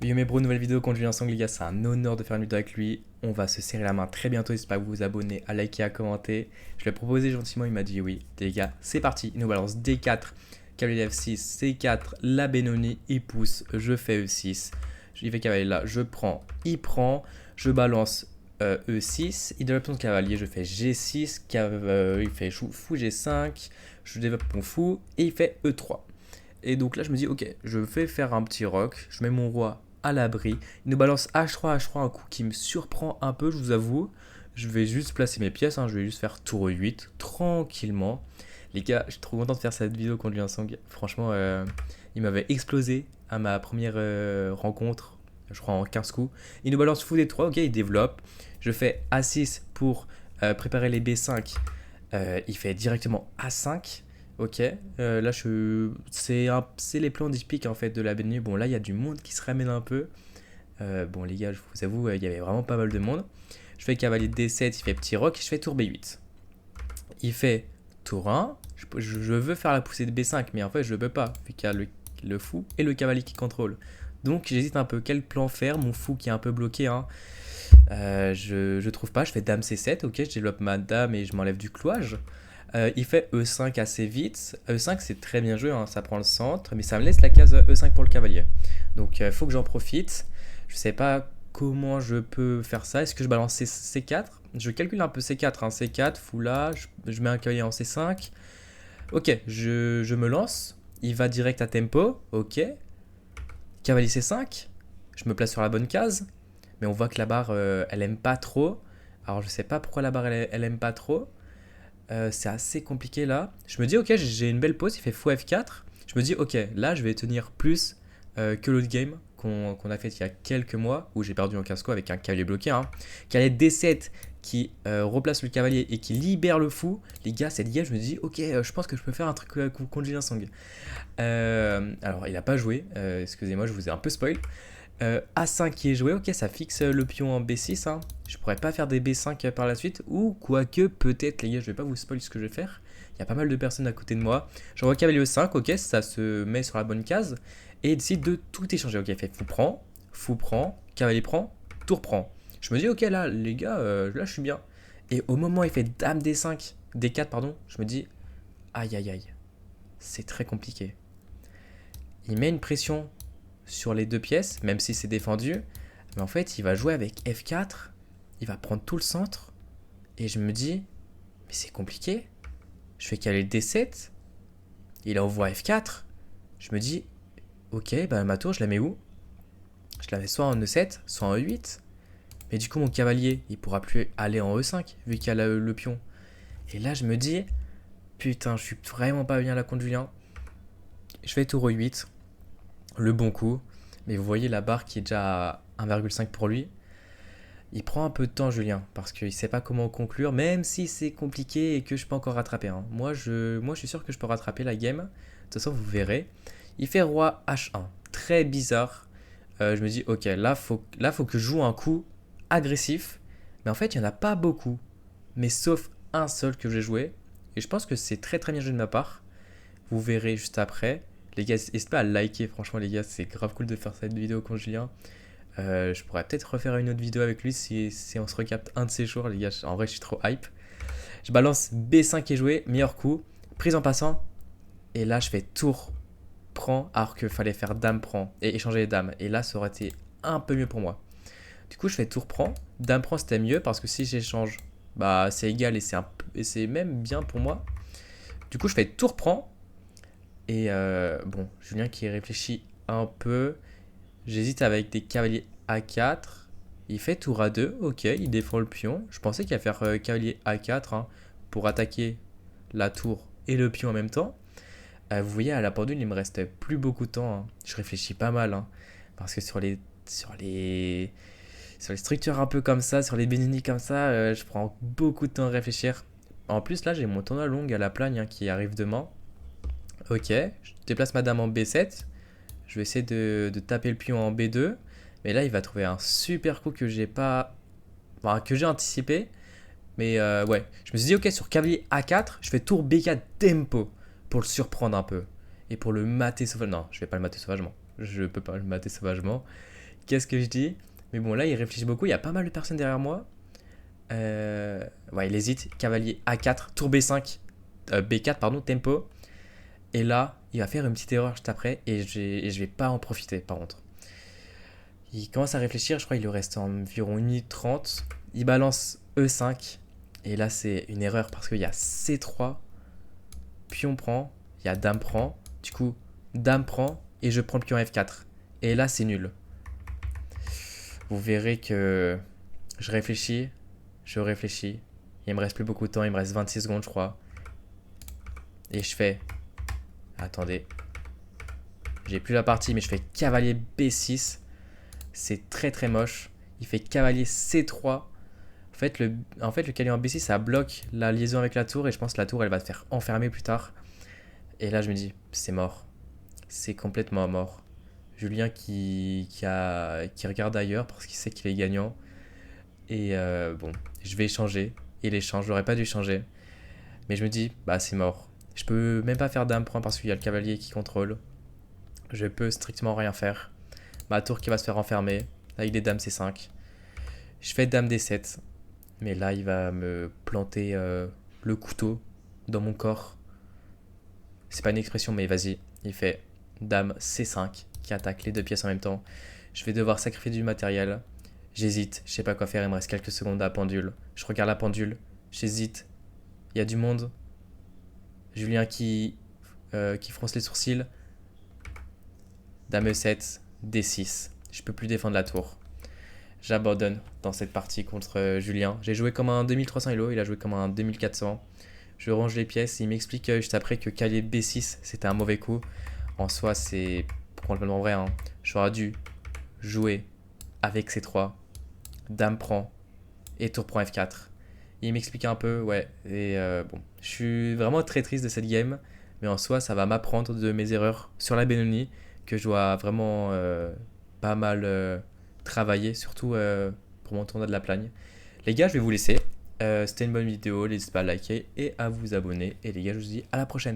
Yo mes bros, nouvelle vidéo contre Julien Sang, les gars, c'est un honneur de faire une vidéo avec lui. On va se serrer la main très bientôt, n'hésitez pas à vous abonner, à liker, à commenter. Je lui ai proposé gentiment, il m'a dit oui. Les gars, c'est parti, il nous balance D4, cavalier F6, C4, la Benoni, il pousse, je fais E6. Il fait cavalier là, je prends, il prend, je balance E6, il développe son cavalier, je fais G6, il fait fou G5, je développe mon fou, et il fait E3. Et donc là, je me dis, ok, je vais faire un petit rock. Je mets mon roi à l'abri. Il nous balance H3, H3, un coup qui me surprend un peu, je vous avoue. Je vais juste placer mes pièces, hein. Je vais juste faire tour 8, tranquillement. Les gars, je suis trop content de faire cette vidéo contre Liu Sang. Franchement, il m'avait explosé à ma première rencontre, je crois en 15 coups. Il nous balance fou D3, ok, il développe. Je fais A6 pour préparer les B5. Il fait directement A5. Ok, là c'est les plans d'Ispic en fait de la Benue. Bon là il y a du monde qui se ramène un peu. Bon les gars, je vous avoue, il y avait vraiment pas mal de monde. Je fais cavalier D7, il fait petit roc, je fais tour B8. Il fait tour 1, je veux faire la poussée de B5 mais en fait je peux pas vu qu'il y a le fou et le cavalier qui contrôle. Donc j'hésite un peu quel plan faire, mon fou qui est un peu bloqué hein. Je trouve pas, je fais dame C7, ok, je développe ma dame et je m'enlève du clouage. Il fait E5 assez vite. E5 c'est très bien joué, hein, ça prend le centre, mais ça me laisse la case E5 pour le cavalier. Donc il faut que j'en profite. Je sais pas comment je peux faire ça. Est-ce que je balance C4? Je calcule un peu C4, hein. C4, fou là, je mets un cavalier en C5. Ok, je me lance. Il va direct à tempo, ok. Cavalier C5. Je me place sur la bonne case. Mais on voit que la barre, elle aime pas trop. Alors je sais pas pourquoi la barre, elle aime pas trop. C'est assez compliqué là. Je me dis, ok, j'ai une belle pause, il fait fou F4. Je me dis, ok, là, je vais tenir plus que l'autre game qu'on a fait il y a quelques mois, où j'ai perdu en casco avec un cavalier bloqué. Hein. Cavalier D7 qui replace le cavalier et qui libère le fou. Les gars, cette game, je me dis, ok, je pense que je peux faire un truc contre Julien Sang. Alors, il n'a pas joué, excusez-moi, je vous ai un peu spoil. A5 qui est joué, ok, ça fixe le pion en B6. Hein. Je pourrais pas faire des B5 par la suite, ou quoique peut-être, les gars, je vais pas vous spoiler ce que je vais faire. Il y a pas mal de personnes à côté de moi. J'envoie cavalier E5, ok, ça se met sur la bonne case, et il décide de tout échanger. Ok, il fait fou prend, cavalier prend, tour prend. Je me dis, ok, là, les gars, là, je suis bien. Et au moment où il fait dame D5, D4, pardon, je me dis, aïe, aïe, aïe, c'est très compliqué. Il met une pression sur les deux pièces, même si c'est défendu. Mais en fait, il va jouer avec F4. Il va prendre tout le centre. Et je me dis, mais c'est compliqué. Je fais caler D7. Il envoie F4. Je me dis, ok, bah ma tour, je la mets où? Je la mets soit en E7, soit en E8. Mais du coup, mon cavalier, il pourra plus aller en E5, vu qu'il y a le pion. Et là, je me dis, putain, je suis vraiment pas bien là contre Julien. Je fais tour E8. Le bon coup. Mais vous voyez la barre qui est déjà à 1,5 pour lui. Il prend un peu de temps, Julien, parce qu'il ne sait pas comment conclure, même si c'est compliqué et que je peux encore rattraper. Hein. Moi, je suis sûr que je peux rattraper la game. De toute façon, vous verrez. Il fait roi H1. Très bizarre. Je me dis, ok, là, faut que je joue un coup agressif. Mais en fait, il n'y en a pas beaucoup. Mais sauf un seul que j'ai joué. Et je pense que c'est très très bien joué de ma part. Vous verrez juste après. Les gars, n'hésitez pas à liker, franchement les gars, c'est grave cool de faire cette vidéo contre Julien. Je pourrais peut-être refaire une autre vidéo avec lui si on se recapte un de ces jours, les gars. En vrai, je suis trop hype. Je balance B5 qui est joué, meilleur coup, prise en passant. Et là, je fais tour prend, alors qu'il fallait faire dame prend et échanger les dames. Et là, ça aurait été un peu mieux pour moi. Du coup, je fais tour prend, dame prend, c'était mieux parce que si j'échange, bah c'est égal et c'est même bien pour moi. Du coup, je fais tour prend. Et bon, Julien qui réfléchit un peu. J'hésite avec des cavaliers A4. Il fait tour A2, ok, il défend le pion. Je pensais qu'il allait faire cavalier A4 hein, pour attaquer la tour et le pion en même temps. Vous voyez, à la pendule, il me reste plus beaucoup de temps. Hein. Je réfléchis pas mal. Hein, parce que sur les structures un peu comme ça, sur les béninis comme ça, je prends beaucoup de temps à réfléchir. En plus, là, j'ai mon tournoi long à la plagne hein, qui arrive demain. Ok, je déplace ma dame en B7. Je vais essayer de taper le pion en B2. Mais là, il va trouver un super coup que j'ai pas. Enfin, que j'ai anticipé. Mais ouais, je me suis dit, ok, sur cavalier A4, je fais tour B4 tempo pour le surprendre un peu. Et pour le mater sauvagement. Non, je vais pas le mater sauvagement. Je peux pas le mater sauvagement. qu'est-ce que je dis? Mais bon, là, il réfléchit beaucoup. Il y a pas mal de personnes derrière moi. Ouais, il hésite. Cavalier A4, tour B5, B4, pardon, tempo. Et là, il va faire une petite erreur juste après et je vais pas en profiter par contre. Il commence à réfléchir, je crois qu'il lui reste environ 1 minute 30. Il balance E5 et là c'est une erreur parce qu'il y a C3, pion prend, il y a dame prend, du coup dame prend et je prends le pion F4. Et là c'est nul. Vous verrez que je réfléchis, Il me reste plus beaucoup de temps, il me reste 26 secondes je crois. Et je fais... Attendez. J'ai plus la partie mais je fais cavalier B6. C'est très très moche. Il fait cavalier C3. En fait, le cavalier en B6, ça bloque la liaison avec la tour. Et je pense que la tour, elle va se faire enfermer plus tard. Et là, je me dis, c'est mort. C'est complètement mort. Julien qui regarde ailleurs parce qu'il sait qu'il est gagnant. Et bon, je vais échanger. Il échange, j'aurais pas dû changer. Mais je me dis, bah c'est mort. Je peux même pas faire dame point parce qu'il y a le cavalier qui contrôle. Je peux strictement rien faire. Ma tour qui va se faire enfermer. Là, il est dame C5. Je fais dame D7. Mais là, il va me planter le couteau dans mon corps. C'est pas une expression, mais vas-y. Il fait dame C5 qui attaque les deux pièces en même temps. Je vais devoir sacrifier du matériel. J'hésite, je sais pas quoi faire, il me reste quelques secondes à la pendule. Je regarde la pendule, j'hésite. Il y a du monde. Julien qui fronce les sourcils. Dame E7, D6. Je peux plus défendre la tour. J'abandonne dans cette partie contre Julien. J'ai joué comme un 2300 Elo, il a joué comme un 2400. Je range les pièces, il m'explique juste après que cavalier B6 c'était un mauvais coup. En soi, c'est complètement vrai. Hein. J'aurais dû jouer avec C3, dame prend et tour prend F4. Il m'explique un peu, ouais. Et bon, je suis vraiment très triste de cette game, mais en soi, ça va m'apprendre de mes erreurs sur la Benoni que je dois vraiment pas mal travailler, surtout pour mon tournoi de la Plagne. Les gars, je vais vous laisser. C'était une bonne vidéo, n'hésitez pas à liker et à vous abonner. Et les gars, je vous dis à la prochaine.